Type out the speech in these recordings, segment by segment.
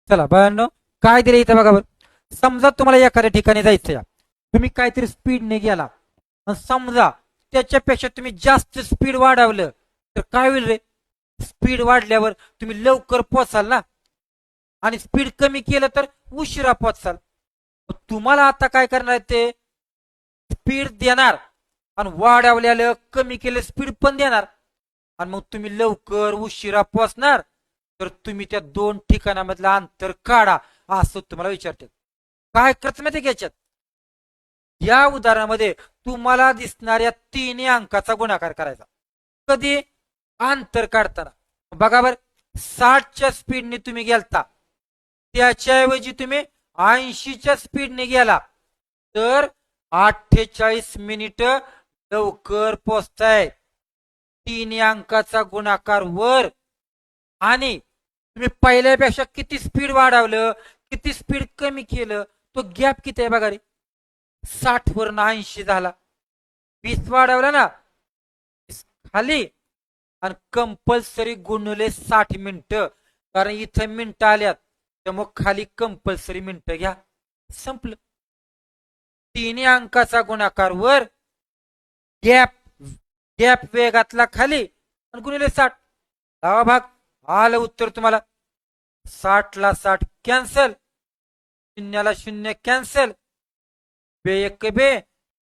चला बाळांनो, काय दिलं इथं बघा बरं. समजा तुम्हाला एखाद्या ठिकाणी जायचं या, तुम्ही काहीतरी स्पीडने गेला आणि समजा त्याच्यापेक्षा तुम्ही जास्त स्पीड वाढवलं तर काय होईल रे? स्पीड वाढल्यावर तुम्ही लवकर पोहोचाल ना, आणि स्पीड कमी केलं तर उशिरा पोहोचाल. तुम्हाला आता काय करणार ते? स्पीड देणार आणि वाढवलेलं कमी केलं स्पीड पण देणार, आणि मग तुम्ही लवकर उशिरा पोहोचणार. तर तुम्ही त्या दोन ठिकाणामधलं अंतर काढा असं तुम्हाला विचारते. काय करायचं माहिती का याच्यात? या उदाहरणामध्ये तुम्हाला दिसणाऱ्या 3 अंकाचा गुणाकार करायचा. कधी? अंतर काढताना. बघा बर, 60च्या स्पीडने तुम्ही गेलता, त्याच्याऐवजी तुम्ही 80च्या स्पीडने गेला तर 48 मिनिट लवकर पोहोचताय. 3 अंकाचा गुणाकार वर, आणि तुम्ही पहिल्यापेक्षा किती स्पीड वाढवलं, किती स्पीड कमी केलं, तो गॅप किती आहे बघा रे. 60 वरून 80 झाला. 20 वाढवला ना, 20 खाली, आणि कंपल्सरी गुणले 60 मिनिटं, कारण इथं मिनिटं आल्यात त्यामुळे खाली कंपल्सरी मिनिटं घ्या. संपलं. 3 अंकाचा गुणाकार वर, गॅप गॅप वेगातला खाली, आणि गुणिले 60. दहा भाग. आलं उत्तर तुम्हाला. 60 ला 60 कॅन्सल, 0 ला 0 कॅन्सल, बे एक बे,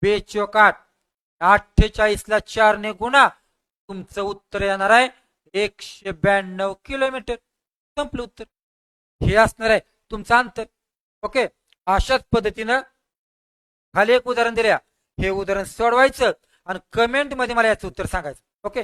बे चौक 8, 48 ला 4 ने गुणा, तुमचं उत्तर येणार आहे 192 किलोमीटर. संपलं उत्तर. हे असणार आहे तुमचं अंतर. ओके, अशाच पद्धतीनं खाली एक उदाहरण दिल्या, हे उदाहरण सोडवायचं आणि कमेंट मध्ये मला याचं उत्तर सांगायचं. ओके.